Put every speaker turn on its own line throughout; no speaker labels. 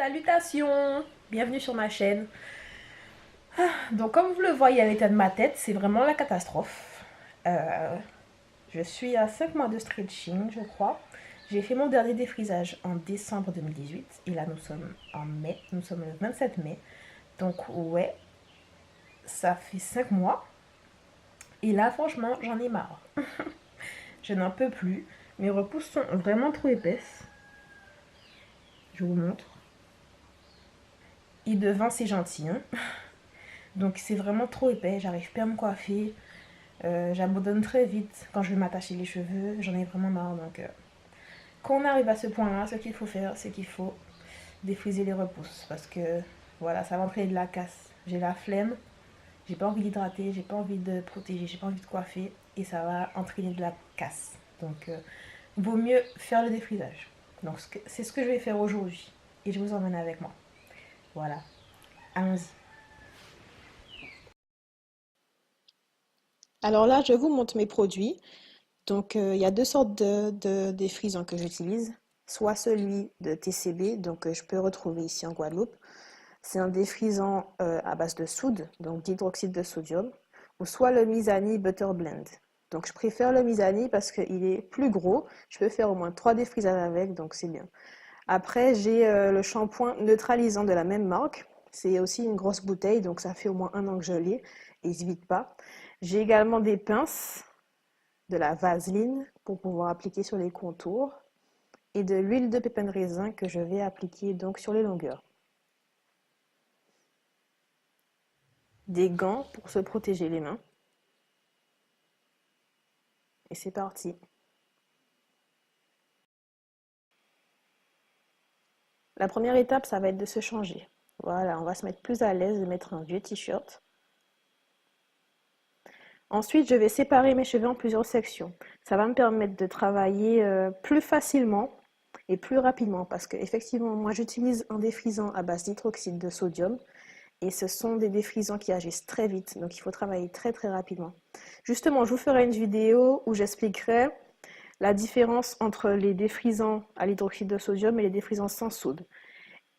Salutations! Bienvenue sur ma chaîne. Donc comme vous le voyez à l'état de ma tête, c'est vraiment la catastrophe. Je suis à 5 mois de stretching, je crois. J'ai fait mon dernier défrisage en décembre 2018 et là nous sommes en mai, nous sommes le 27 mai. Donc ouais, ça fait 5 mois. Et là franchement j'en ai marre. Je n'en peux plus. Mes repousses sont vraiment trop épaisses. Je vous montre. Et devant c'est gentil, hein. Donc c'est vraiment trop épais, j'arrive pas à me coiffer. J'abandonne très vite quand je veux m'attacher les cheveux, j'en ai vraiment marre. Donc quand on arrive à ce point-là, ce qu'il faut faire, c'est qu'il faut défriser les repousses. Parce que voilà, ça va entraîner de la casse. J'ai la flemme, j'ai pas envie d'hydrater, j'ai pas envie de protéger, j'ai pas envie de coiffer. Et ça va entraîner de la casse. Donc vaut mieux faire le défrisage. Donc c'est ce que je vais faire aujourd'hui. Et je vous emmène avec moi. Voilà, allons-y. Alors là, je vous montre mes produits. Donc, il y a deux sortes de défrisants que j'utilise. Soit celui de TCB, donc je peux retrouver ici en Guadeloupe. C'est un défrisant à base de soude, donc d'hydroxyde de sodium. Ou soit le Mizani Butter Blend. Donc, je préfère le Mizani parce qu'il est plus gros. Je peux faire au moins 3 défrisages avec, donc c'est bien. Après, j'ai le shampoing neutralisant de la même marque. C'est aussi une grosse bouteille, donc ça fait au moins 1 an que je l'ai et il ne se vide pas. J'ai également des pinces, de la vaseline pour pouvoir appliquer sur les contours et de l'huile de pépins de raisin que je vais appliquer donc sur les longueurs. Des gants pour se protéger les mains. Et c'est parti. La première étape, ça va être de se changer. Voilà, on va se mettre plus à l'aise de mettre un vieux t-shirt. Ensuite, je vais séparer mes cheveux en plusieurs sections. Ça va me permettre de travailler plus facilement et plus rapidement parce que effectivement, moi j'utilise un défrisant à base d'hydroxyde de sodium et ce sont des défrisants qui agissent très vite, donc il faut travailler très très rapidement. Justement, je vous ferai une vidéo où j'expliquerai la différence entre les défrisants à l'hydroxyde de sodium et les défrisants sans soude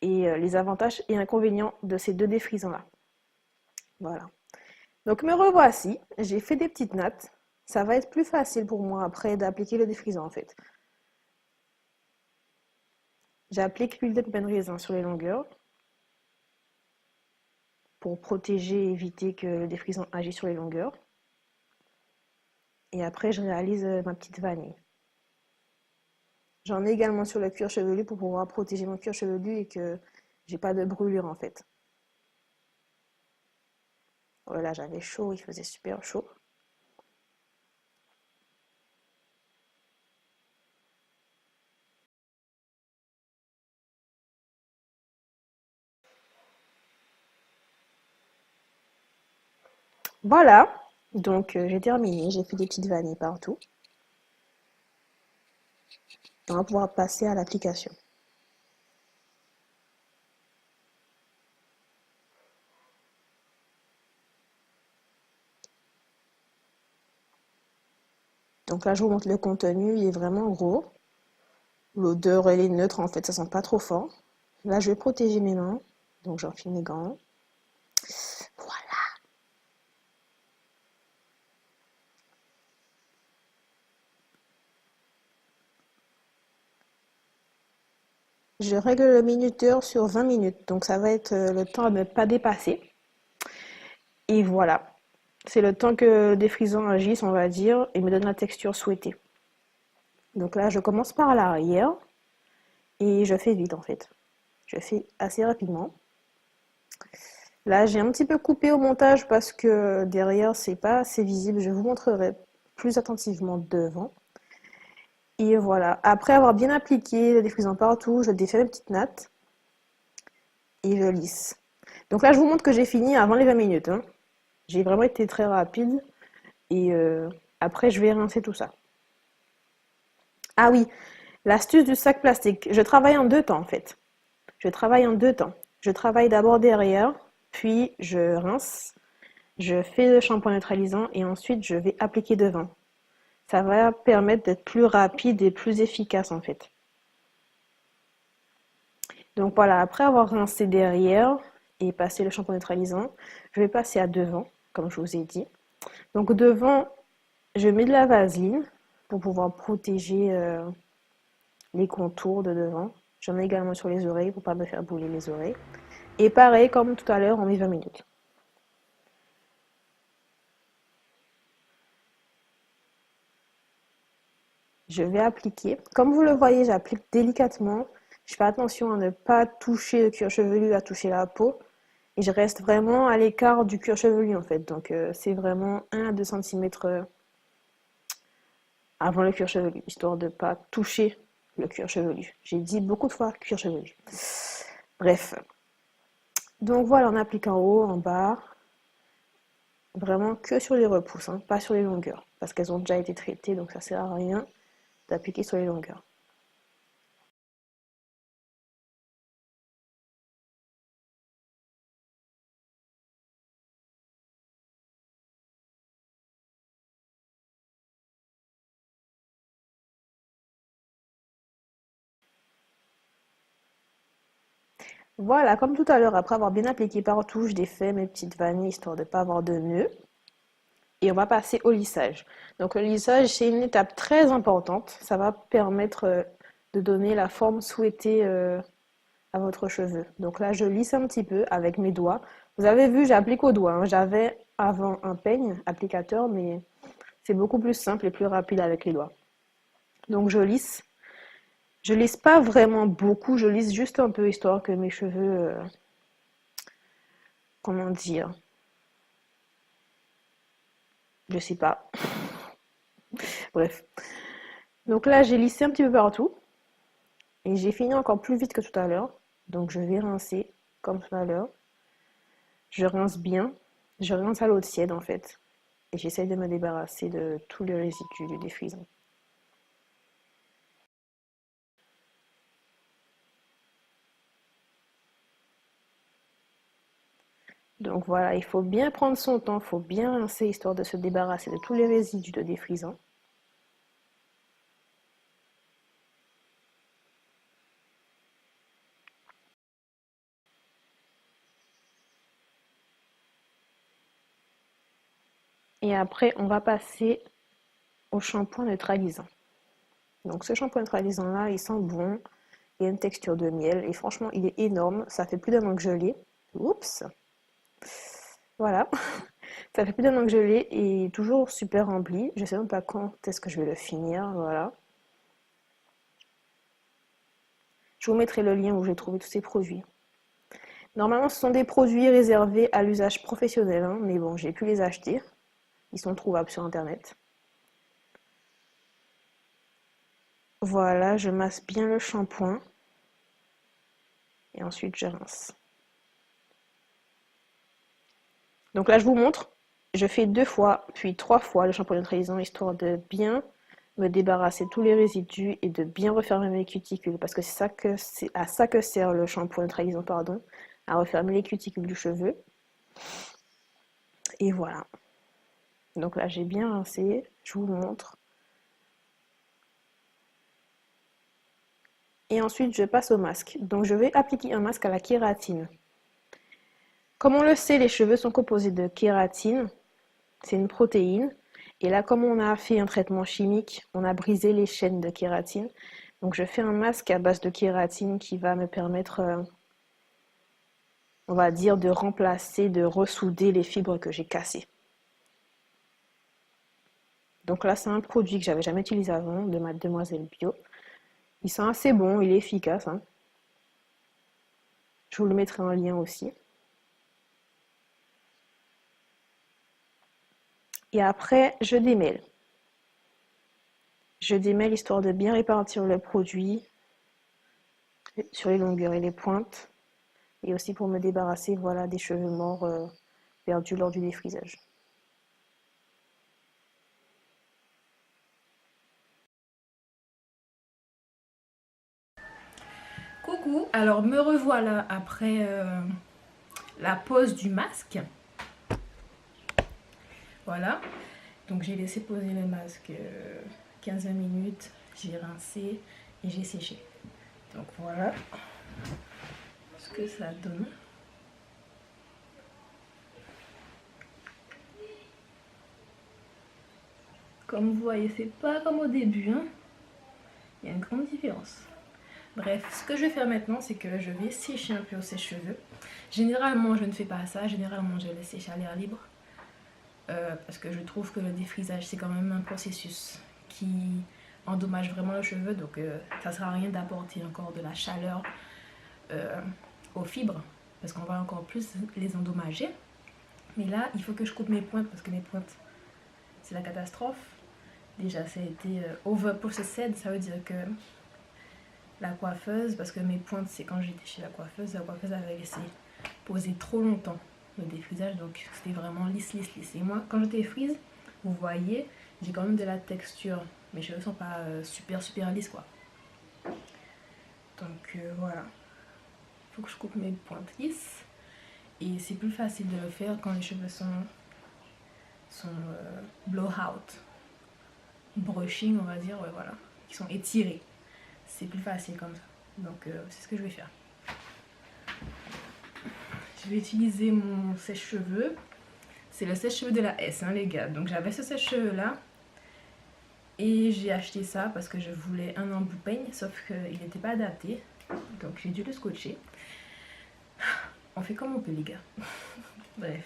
et les avantages et inconvénients de ces deux défrisants-là. Voilà. Donc me revoici, j'ai fait des petites nattes. Ça va être plus facile pour moi après d'appliquer le défrisant en fait. J'applique l'huile de pépins de raisin sur les longueurs pour protéger et éviter que le défrisant agisse sur les longueurs. Et après, je réalise ma petite vanille. J'en ai également sur le cuir chevelu pour pouvoir protéger mon cuir chevelu et que j'ai pas de brûlure en fait. Voilà, j'avais chaud, il faisait super chaud. Voilà, donc j'ai terminé, j'ai fait des petites vanilles partout. On va pouvoir passer à l'application. Donc là, je vous montre le contenu, il est vraiment gros. L'odeur, elle est neutre en fait, ça sent pas trop fort. Là, je vais protéger mes mains, donc j'enfile mes gants. Voilà. Je règle le minuteur sur 20 minutes, donc ça va être le temps à ne pas dépasser. Et voilà, c'est le temps que le défrisant agisse, on va dire, et me donne la texture souhaitée. Donc là, je commence par l'arrière et je fais vite en fait. Je fais assez rapidement. Là, j'ai un petit peu coupé au montage parce que derrière, c'est pas assez visible. Je vous montrerai plus attentivement devant. Et voilà, après avoir bien appliqué le défrisant partout, je défais mes petites nattes et je lisse. Donc là, je vous montre que j'ai fini avant les 20 minutes. Hein. J'ai vraiment été très rapide et après, je vais rincer tout ça. Ah oui, l'astuce du sac plastique. Je travaille en deux temps en fait. Je travaille en deux temps. Je travaille d'abord derrière, puis je rince, je fais le shampoing neutralisant et ensuite je vais appliquer devant. Ça va permettre d'être plus rapide et plus efficace en fait. Donc voilà, après avoir rincé derrière et passé le shampoing neutralisant, je vais passer à devant, comme je vous ai dit. Donc devant, je mets de la vaseline pour pouvoir protéger les contours de devant. J'en mets également sur les oreilles pour ne pas me faire brûler les oreilles. Et pareil, comme tout à l'heure, on met 20 minutes. Je vais appliquer. Comme vous le voyez, j'applique délicatement. Je fais attention à ne pas toucher le cuir chevelu, à toucher la peau. Et je reste vraiment à l'écart du cuir chevelu en fait. Donc c'est vraiment 1 à 2 cm avant le cuir chevelu, histoire de ne pas toucher le cuir chevelu. J'ai dit beaucoup de fois cuir chevelu. Bref. Donc voilà, on applique en haut, en bas. Vraiment que sur les repousses, hein, pas sur les longueurs. Parce qu'elles ont déjà été traitées, donc ça sert à rien d'appliquer sur les longueurs. Voilà, comme tout à l'heure, après avoir bien appliqué partout, je défais mes petites vanilles histoire de ne pas avoir de nœuds. Et on va passer au lissage. Donc le lissage, c'est une étape très importante. Ça va permettre de donner la forme souhaitée à votre cheveu. Donc là, je lisse un petit peu avec mes doigts. Vous avez vu, j'applique au doigt, hein. J'avais avant un peigne applicateur, mais c'est beaucoup plus simple et plus rapide avec les doigts. Donc je lisse. Je lisse pas vraiment beaucoup, je lisse juste un peu histoire que mes cheveux, comment dire, je sais pas. Bref. Donc là, j'ai lissé un petit peu partout et j'ai fini encore plus vite que tout à l'heure. Donc je vais rincer comme tout à l'heure. Je rince bien. Je rince à l'eau tiède en fait. Et j'essaye de me débarrasser de tous les résidus du défrisant. Donc voilà, il faut bien prendre son temps, il faut bien rincer histoire de se débarrasser de tous les résidus de défrisant. Et après, on va passer au shampoing neutralisant. Donc ce shampoing neutralisant là, il sent bon, il a une texture de miel et franchement, il est énorme. Ça fait plus d'un an que je l'ai. Oups, voilà. Ça fait plus d'un an que je l'ai et toujours super rempli. Je sais même pas quand est-ce que je vais le finir, voilà. Je vous mettrai le lien où j'ai trouvé tous ces produits. Normalement, ce sont des produits réservés à l'usage professionnel, hein, mais bon, j'ai pu les acheter. Ils sont trouvables sur internet. Voilà, je masse bien le shampoing et ensuite je rince. Donc là, je vous montre. Je fais 2 fois, puis 3 fois le shampoing neutralisant, histoire de bien me débarrasser de tous les résidus et de bien refermer mes cuticules. Parce que c'est à ça que sert le shampoing neutralisant, pardon, à refermer les cuticules du cheveu. Et voilà. Donc là, j'ai bien rincé. Je vous montre. Et ensuite, je passe au masque. Donc je vais appliquer un masque à la kératine. Comme on le sait, les cheveux sont composés de kératine. C'est une protéine. Et là, comme on a fait un traitement chimique, on a brisé les chaînes de kératine. Donc je fais un masque à base de kératine qui va me permettre, on va dire, de remplacer, de ressouder les fibres que j'ai cassées. Donc là, c'est un produit que j'avais jamais utilisé avant, de Mademoiselle Bio. Il sent assez bon, il est efficace, hein. Je vous le mettrai en lien aussi. Et après, je démêle. Je démêle histoire de bien répartir le produit sur les longueurs et les pointes. Et aussi pour me débarrasser, voilà, des cheveux morts perdus lors du défrisage.
Coucou, alors me revoilà après la pose du masque. Voilà, donc j'ai laissé poser le masque 15 minutes, j'ai rincé et j'ai séché. Donc voilà, ce que ça donne. Comme vous voyez, c'est pas comme au début, hein. Il y a une grande différence. Bref, ce que je vais faire maintenant, c'est que je vais sécher un peu au sèche-cheveux. Généralement, je ne fais pas ça. Généralement, je laisse sécher à l'air libre. Parce que je trouve que le défrisage, c'est quand même un processus qui endommage vraiment le cheveu. Donc, ça ne sert à rien d'apporter encore de la chaleur aux fibres. Parce qu'on va encore plus les endommager. Mais là, il faut que je coupe mes pointes parce que mes pointes, c'est la catastrophe. Déjà, ça a été over processed, ça veut dire que la coiffeuse, parce que mes pointes, c'est quand j'étais chez la coiffeuse avait laissé poser trop longtemps le défrisage, donc c'était vraiment lisse. Et moi, quand je défrise, vous voyez, j'ai quand même de la texture. Mes cheveux sont pas super lisses, quoi. Donc voilà. Il faut que je coupe mes pointes lisses. Et c'est plus facile de le faire quand les cheveux sont blow-out. Brushing, on va dire, ouais, voilà. Qui sont étirés. C'est plus facile comme ça. Donc c'est ce que je vais faire. Je vais utiliser mon sèche-cheveux. C'est le sèche-cheveux de la S, hein, les gars. Donc j'avais ce sèche-cheveux là. Et j'ai acheté ça parce que je voulais un embout peigne. Sauf qu'il n'était pas adapté. Donc j'ai dû le scotcher. On fait comme on peut, les gars. Bref.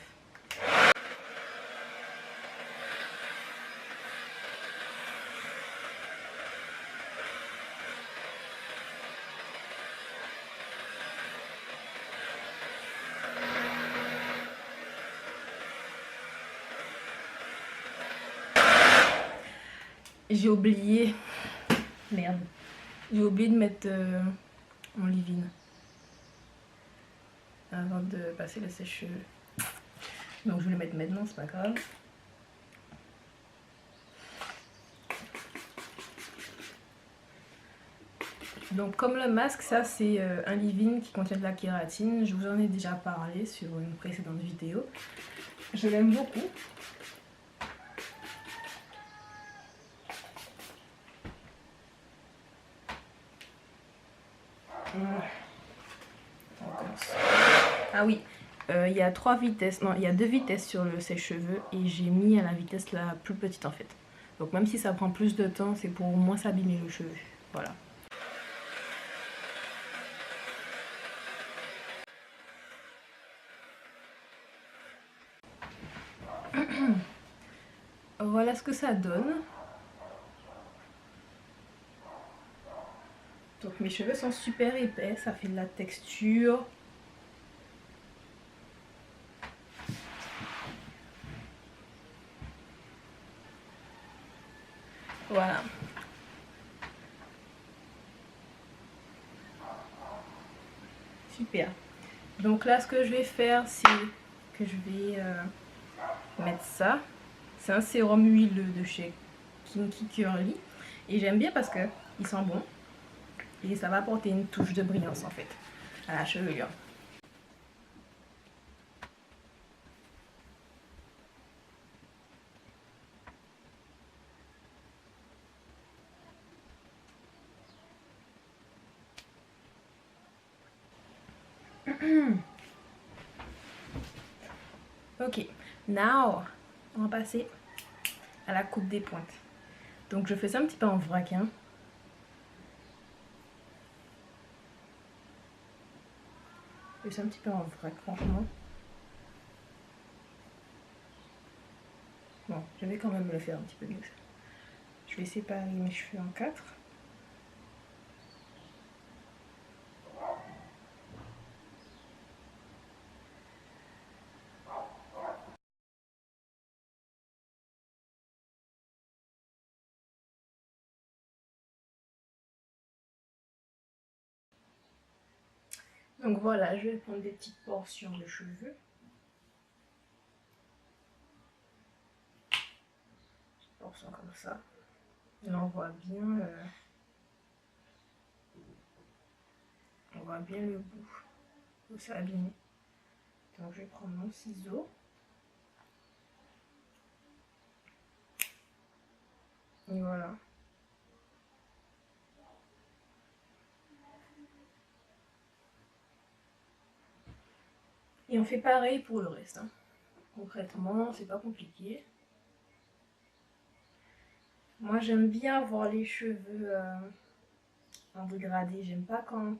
J'ai oublié. Merde. J'ai oublié de mettre mon leave-in avant de passer le sèche-cheveux. Donc je vais le mettre maintenant, c'est pas grave. Donc comme le masque, ça c'est un leave-in qui contient de la kératine. Je vous en ai déjà parlé sur une précédente vidéo. Je l'aime beaucoup. Ah oui, il y a 3 vitesses, non, il y a 2 vitesses sur le sèche-cheveux et j'ai mis à la vitesse la plus petite en fait. Donc même si ça prend plus de temps, c'est pour moins s'abîmer le cheveu. Voilà. Voilà ce que ça donne. Donc mes cheveux sont super épais, ça fait de la texture. Voilà. Super. Donc là ce que je vais faire, c'est que je vais mettre ça. C'est un sérum huileux de chez Kinky Curly. Et j'aime bien parce que il sent bon. Et ça va apporter une touche de brillance en fait à la chevelure. Ok, now on va passer à la coupe des pointes. Donc je fais ça un petit peu en vrac, hein. Je fais ça un petit peu en vrac, franchement. Bon, je vais quand même le faire un petit peu mieux. Je vais séparer mes cheveux en 4. Donc voilà, je vais prendre des petites portions de cheveux. Petites portions comme ça. Là on voit bien, le bout où c'est abîmé. Donc je vais prendre mon ciseau. Et voilà. Et on fait pareil pour le reste. Hein. Concrètement, c'est pas compliqué. Moi, j'aime bien avoir les cheveux en dégradé. J'aime pas quand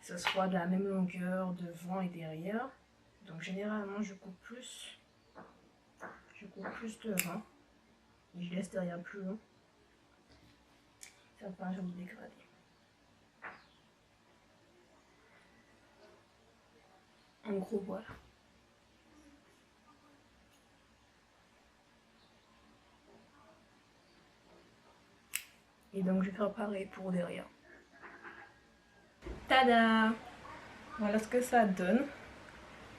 ce soit de la même longueur devant et derrière. Donc, généralement, je coupe plus. Je coupe plus devant. Et je laisse derrière plus long. Ça fait un joli dégradé. En gros, voilà. Et donc, je vais faire pareil pour derrière. Tada! Voilà ce que ça donne.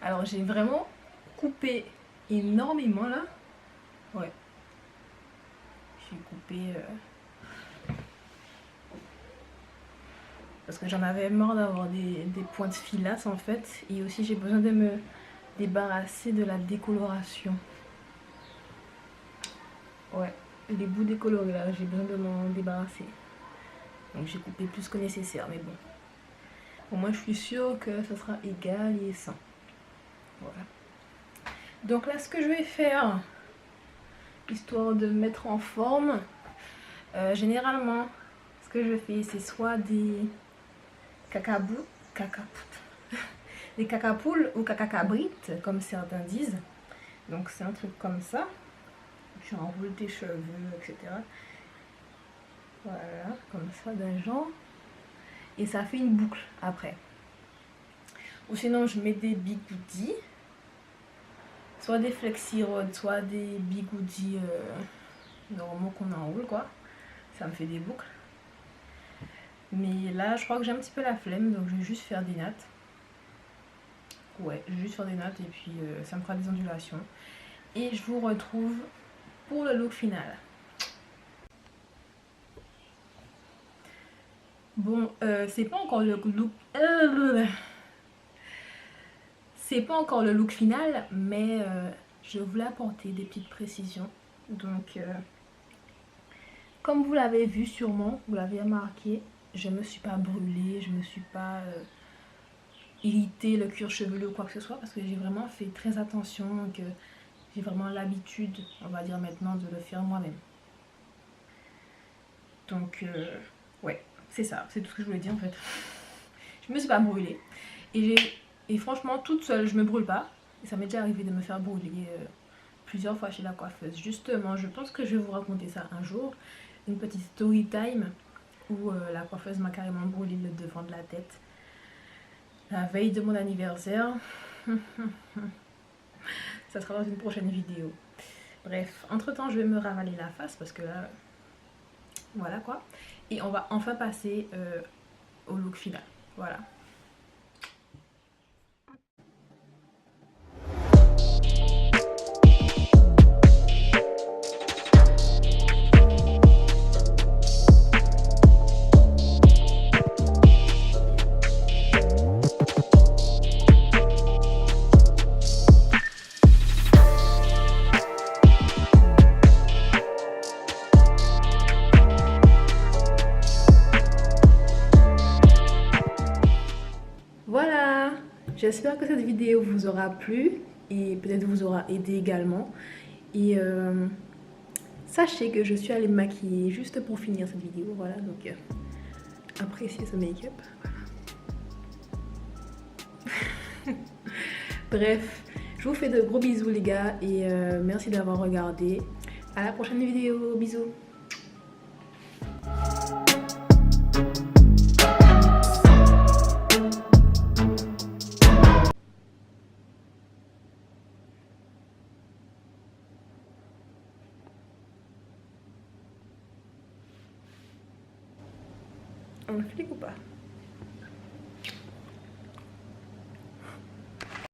Alors, j'ai vraiment coupé énormément là. Ouais. J'ai coupé... parce que j'en avais marre d'avoir des pointes filasses en fait. Et aussi, j'ai besoin de me débarrasser de la décoloration. Ouais. Les bouts décolorés là, j'ai besoin de m'en débarrasser. Donc j'ai coupé plus que nécessaire, mais bon. Au moins je suis sûre que ça sera égal et sain. Voilà. Donc là ce que je vais faire, histoire de me mettre en forme, généralement ce que je fais c'est soit des des cacapoules ou cacacabrites comme certains disent. Donc c'est un truc comme ça. Tu enroules tes cheveux, etc. Voilà, comme ça d'un genre. Et ça fait une boucle après. Ou sinon je mets des bigoudis. Soit des flexi-rods, soit des bigoudis normaux qu'on enroule quoi. Ça me fait des boucles. Mais là je crois que j'ai un petit peu la flemme, donc je vais juste faire des nattes. Ouais, je vais juste faire des nattes et puis ça me fera des ondulations. Et je vous retrouve pour le look final. Bon, c'est pas encore le look... c'est pas encore le look final, mais je voulais apporter des petites précisions. Donc, comme vous l'avez vu sûrement, vous l'avez remarqué, je me suis pas brûlée, je me suis pas irritée le cuir chevelu ou quoi que ce soit, parce que j'ai vraiment fait très attention, que j'ai vraiment l'habitude, on va dire maintenant, de le faire moi-même. Donc, ouais, c'est ça, c'est tout ce que je voulais dire en fait. Je me suis pas brûlée. Et franchement, toute seule, je me brûle pas. Et ça m'est déjà arrivé de me faire brûler plusieurs fois chez la coiffeuse. Justement, je pense que je vais vous raconter ça un jour. Une petite story time où la coiffeuse m'a carrément brûlé le devant de la tête. La veille de mon anniversaire. Ça sera dans une prochaine vidéo. Bref, entre temps, je vais me ravaler la face parce que là, voilà quoi. Et on va enfin passer au look final. Voilà. Voilà, j'espère que cette vidéo vous aura plu et peut-être vous aura aidé également. Et sachez que je suis allée me maquiller juste pour finir cette vidéo. Voilà, donc appréciez ce make-up. Voilà. Bref, je vous fais de gros bisous les gars et merci d'avoir regardé. À la prochaine vidéo, bisous. On le flic ou pas?